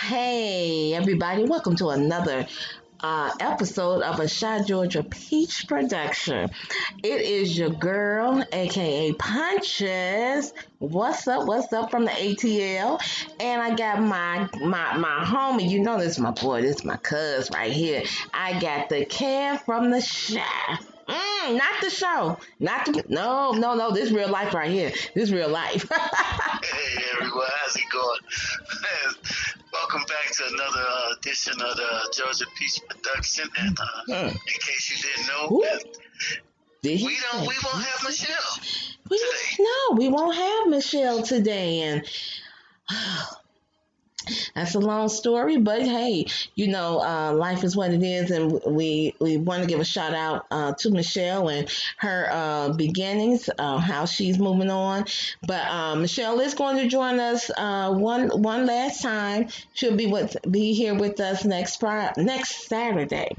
Hey, everybody, welcome to another episode of a Shy Georgia Peach production. It is your girl, aka Punches. What's up? What's up from the ATL? And I got my homie. You know this is my boy. This is my cuz right here. I got the Kev from the Shy. Not the show. Not the no. This real life right here. This real life. Hey everyone, how's it going? Welcome back to another edition of the Georgia Peach production. And in case you didn't know, we won't have Michelle today. No, we won't have Michelle today, and that's a long story, but hey, life is what it is, and we want to give a shout out to Michelle and her beginnings, how she's moving on. But Michelle is going to join us one last time. She'll be here with us next Saturday,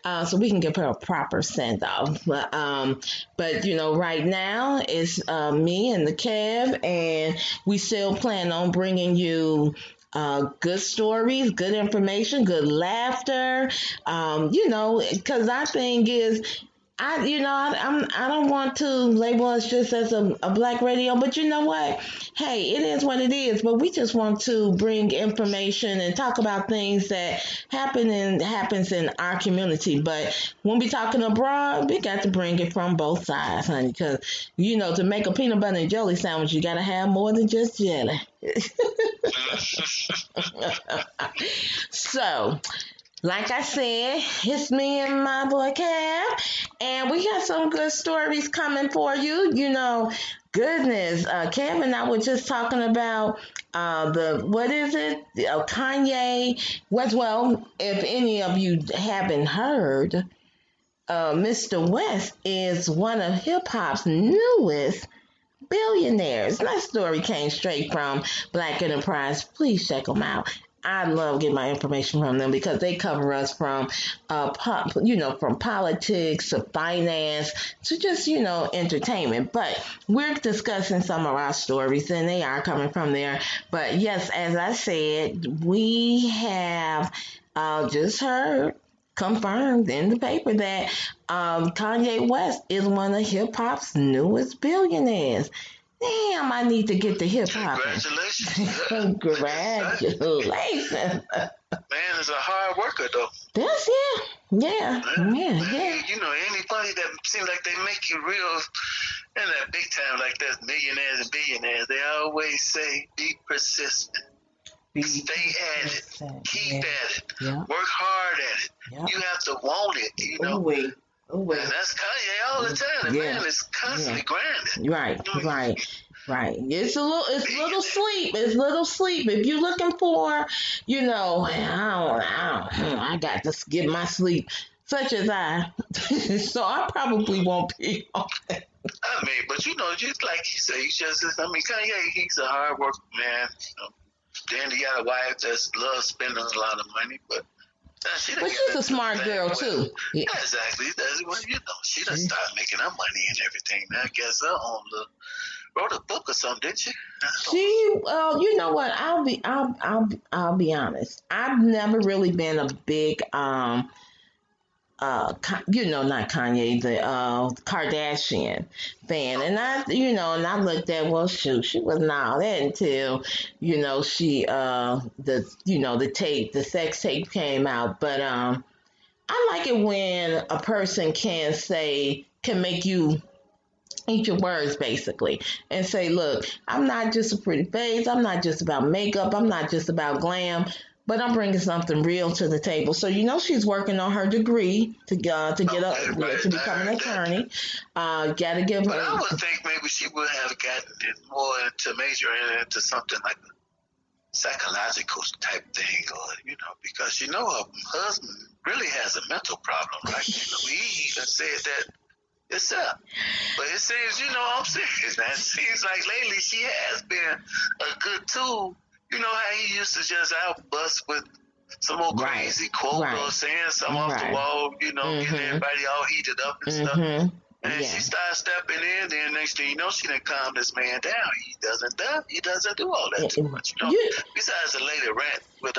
so we can give her a proper send off. But right now it's me and the Kev, and we still plan on bringing you good stories, good information, good laughter. Because our thing is, I don't want to label us just as a black radio, but you know what? Hey, it is what it is. But we just want to bring information and talk about things that happens in our community. But when we talking abroad, we got to bring it from both sides, honey. Because to make a peanut butter and jelly sandwich, you got to have more than just jelly. So, like I said, it's me and my boy Kev, and we got some good stories coming for you. Goodness, Kev and I were just talking about Kanye West. Well, if any of you haven't heard, Mr. West is one of hip hop's newest billionaires. That story came straight from Black Enterprise. Please check them out. I love getting my information from them because they cover us from from politics to finance to just, entertainment. But we're discussing some of our stories and they are coming from there. But yes, as I said, we have just heard confirmed in the paper that Kanye West is one of hip hop's newest billionaires. Damn, I need to get the hip hop. Congratulations. Congratulations. Man is a hard worker though. That's yeah. Anybody that seems like they make you real in that big time like that, millionaires and billionaires, they always say be persistent. Stay at it. Keep at it. Yeah. Work hard at it. Yeah. You have to want it, And that's Kanye all the time. The man is constantly grinding. Right. It's little sleep. It's little sleep. If you're looking for, I got to get my sleep, such as I. So I probably won't be on that. Just like you say, Kanye, he's a hard worker, man. Then he got a wife that loves spending a lot of money, but she's a smart girl too. Yeah, exactly. She done started making her money and everything. I guess her own wrote a book or something, didn't she? You know what? I'll be honest. I've never really been a big not Kanye, the Kardashian fan, and I looked at, well, shoot, she was not that until she the sex tape came out, but I like it when a person can make you eat your words, basically, and say, look, I'm not just a pretty face, I'm not just about makeup, I'm not just about glam, but I'm bringing something real to the table. So she's working on her degree to become an attorney. Got to give her. But I would think maybe she would have gotten it more major into something like a psychological type thing, or because her husband really has a mental problem. Like he even said that itself. But it seems, I'm serious. Now it seems like lately she has been a good tool. You know how he used to just outbust with some old crazy quote or saying something off the wall, getting everybody all heated up and stuff. And she started stepping in, then next thing you know, she done calm this man down. He doesn't do all that too much. Besides the lady rant with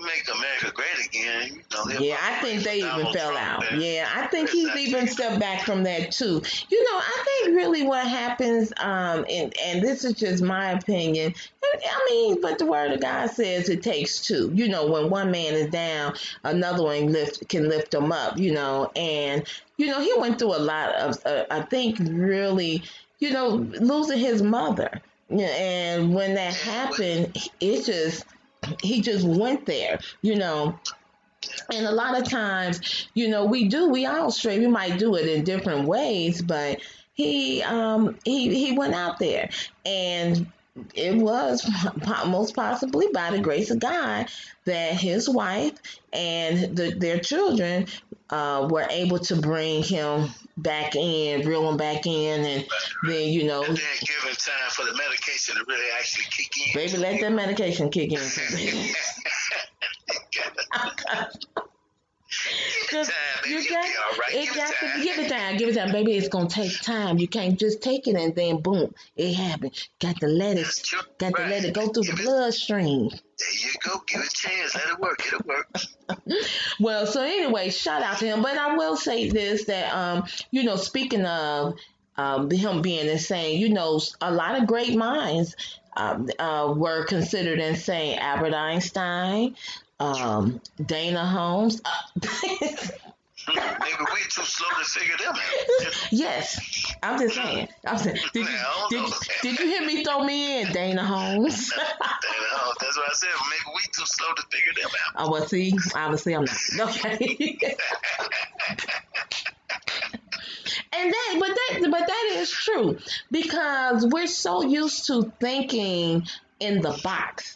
Make America Great Again. Yeah, I think they even fell out. Yeah, I think he's even Exactly. stepped back from that too. I think really what happens, and this is just my opinion. I mean, but the word of God says it takes two. When one man is down, another one can lift him up. And he went through a lot of, I think, really, losing his mother. Yeah, and when that happened, it just he just went there. And a lot of times, we all stray. We might do it in different ways, but he went out there, and it was most possibly by the grace of God that his wife and their children were able to bring him back in, reel him back in, and then and then giving time for the medication to really actually kick in. Baby, let that medication kick in. Give it time. Give it time, baby. It's gonna take time. You can't just take it and then boom, it happened. Got to let it go through the bloodstream. There you go. Give it a chance. Let it work. It'll work. Well, so anyway, shout out to him. But I will say this that speaking of him being insane, a lot of great minds were considered insane. Albert Einstein, Dana Holmes. Maybe we too slow to figure them out. Yes, I'm just saying. Did you hear me throw me in, Dana Holmes? That's what I said. Maybe we too slow to figure them out. Oh, well, see, obviously I'm not. Okay. But that is true because we're so used to thinking in the box.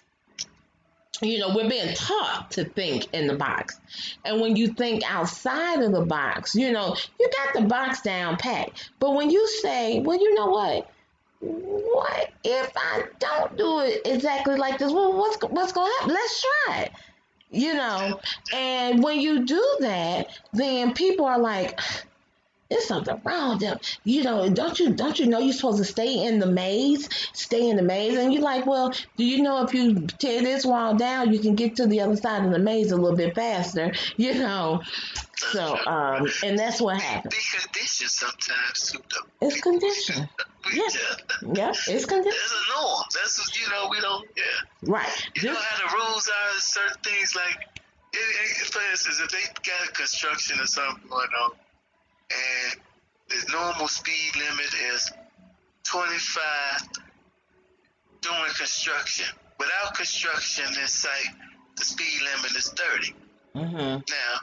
We're being taught to think in the box. And when you think outside of the box, you got the box down packed. But when you say, well, you know what? What if I don't do it exactly like this? Well, what's going to happen? Let's try it. And when you do that, then people are like, there's something wrong with them. Don't you know you're supposed to stay in the maze? And you're like, well, do you know if you tear this wall down, you can get to the other side of the maze a little bit faster, So, and that's what happens. Be conditioned sometimes. It's conditioned. Yeah, it's conditioned. There's a norm. That's, we don't, Right. You know how the rules are, certain things like, for instance, if they got construction or something going on, and the normal speed limit is 25 during construction. Without construction in sight, the speed limit is 30. Mm-hmm. Now,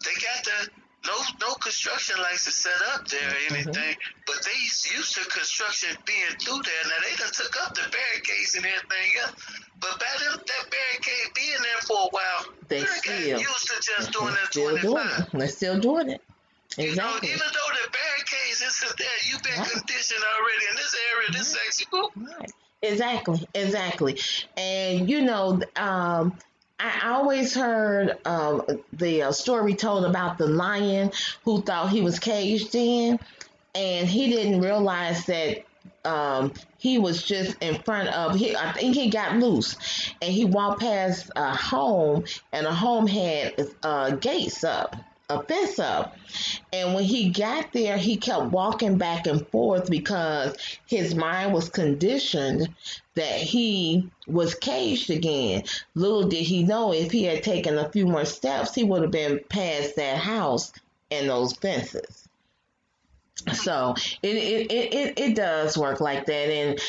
they got no construction lights are set up there or anything, but they used to construction being through there. Now, they done took up the barricades and everything else, but by that barricade being there for a while, they got used to just doing that 25. They're still doing it. Exactly. Even though the barricades isn't there, you've been conditioned already in this area, this section. Right. Exactly. And I always heard the story told about the lion who thought he was caged in, and he didn't realize that he was just in front of. I think he got loose, and he walked past a home, and a home had gates up. A fence up, and when he got there, he kept walking back and forth because his mind was conditioned that he was caged again. Little did he know, if he had taken a few more steps, he would have been past that house and those fences. So it does work like that,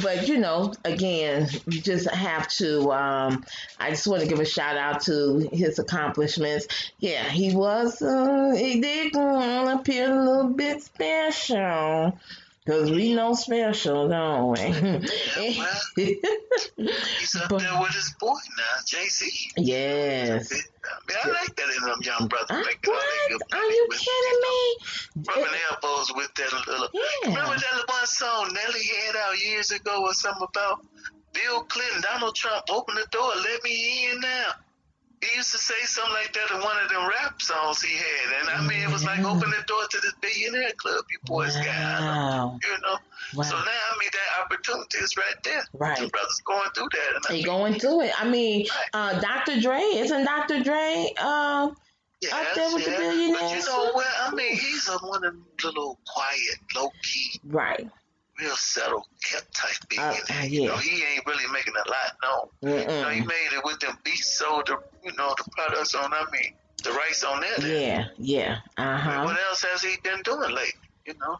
but again, you just have to. I just want to give a shout out to his accomplishments. Yeah, he did appear a little bit special. Because we know special, don't we? Yeah, well, he's up there with his boy now, JC. Yes. I like that in them young brothers. What? Are you kidding me? Rubbing elbows with that little. Yeah. Remember that one song Nelly had out years ago or something about Bill Clinton, Donald Trump, open the door, let me in now. He used to say something like that in one of them rap songs he had, and I mean, it was like open the door to this billionaire club you boys got. Wow. You know. Wow. So now, I mean, that opportunity is right there. Right. The brothers going through that, and They going through it. I mean, Dr. Dre, isn't Dr. Dre up there with the billionaires? But you know what? I mean, he's one of them little quiet, low key, right, real settled, kept type billionaire. Yeah. You know, he ain't really making a lot known. You know, he made it with them beats, sold the the products on. I mean, the rights on that. Yeah. What else has he been doing lately? You know.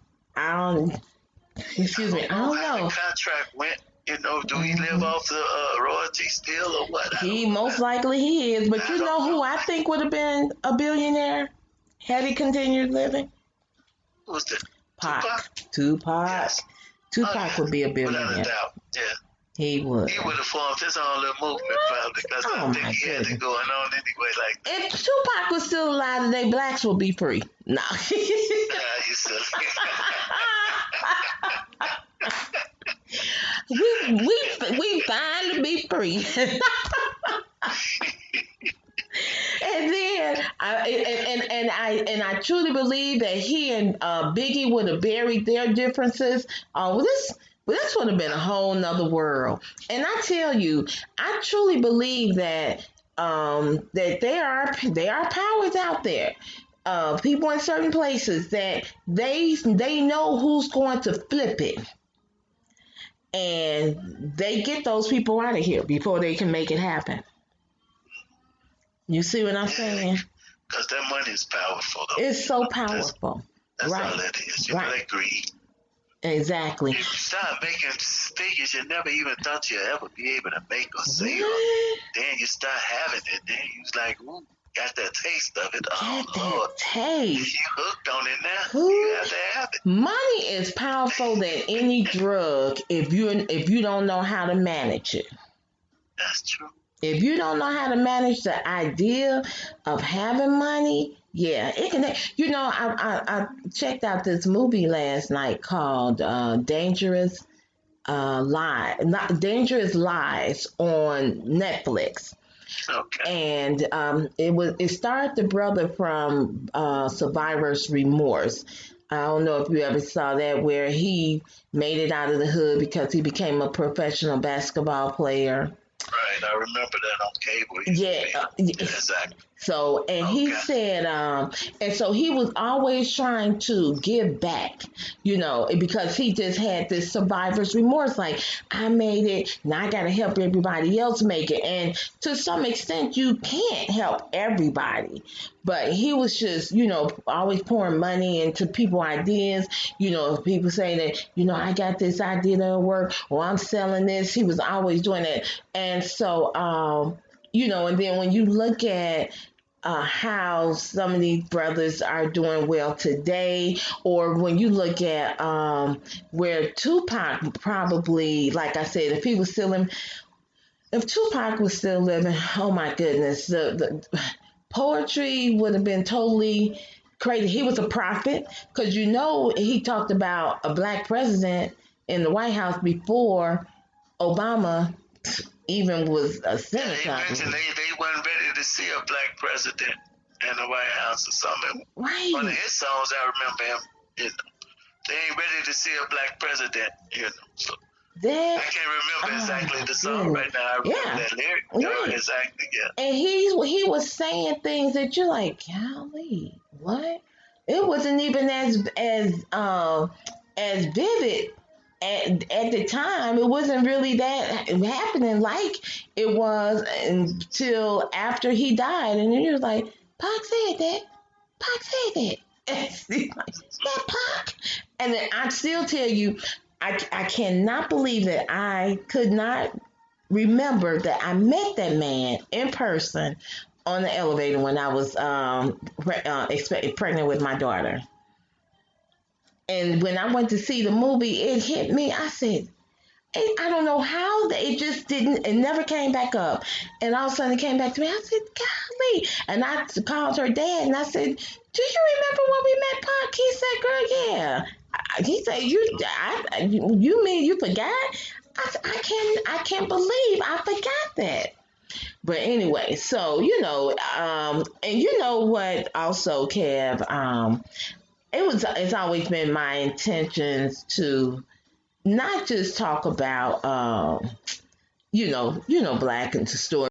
Excuse me. I don't how know. the contract went. You know, do he live off the royalties still or what? He most likely he is. But you know who I think would have been a billionaire had he continued living? Who's that? Tupac. Yes. Tupac would be a billionaire. Without a doubt. Yeah. He would. He would have formed his own little movement probably because I think he had it going on anyway. Like if Tupac was still alive today, blacks would be free. No. You silly. we finally be free. And then I truly believe that he and Biggie would have buried their differences. This would have been a whole nother world. And I tell you, I truly believe that that there are powers out there. People in certain places that they know who's going to flip it. And they get those people out of here before they can make it happen. You see what I'm saying? Because that money is powerful, though. It's so powerful. That's all that is. You know, that greed. Exactly. If you start making figures you never even thought you'd ever be able to make or sell, then you start having it. Then you're like, ooh, got that taste of it. Oh, Lord. Taste. You hooked on it now. You have to have it. Money is powerful than any drug if you don't know how to manage it. That's true. If you don't know how to manage the idea of having money, it can. You know, I checked out this movie last night called Dangerous Dangerous Lies on Netflix. Okay. And it starred the brother from Survivor's Remorse. I don't know if you ever saw that, where he made it out of the hood because he became a professional basketball player. Right, I remember that on cable. Exactly. So, and he said, and so he was always trying to give back, because he just had this survivor's remorse. Like, I made it, now I got to help everybody else make it. And to some extent, you can't help everybody. But he was just, always pouring money into people's ideas. People say that, I got this idea that'll work, or I'm selling this. He was always doing it. And so, and then when you look at how some of these brothers are doing well today, or when you look at where Tupac probably, like I said, if Tupac was still living, oh my goodness, the poetry would have been totally crazy. He was a prophet because he talked about a black president in the White House before Obama even was a senator. Yeah, he mentioned they weren't ready to see a black president in the White House or something. Right. One of his songs, I remember him. They ain't ready to see a black president. So I can't remember exactly the song right now. I remember that lyric. Right. Exactly. Yeah. And he was saying things that you're like, golly, what? It wasn't even as vivid. At the time, it wasn't really that happening like it was until after he died. And then you're like, Pac said that. Pac said that. And like, that Pac. And then I still tell you, I cannot believe that I could not remember that I met that man in person on the elevator when I was pregnant with my daughter. And when I went to see the movie, it hit me. I said, I don't know how it just didn't, it never came back up. And all of a sudden it came back to me. I said, golly. And I called her dad and I said, do you remember when we met Pac? He said, girl, yeah. He said, you mean you forgot? I said, I can't believe I forgot that. But anyway, so and you know what? Also, Kev, it's always been my intentions to not just talk about, Black and story.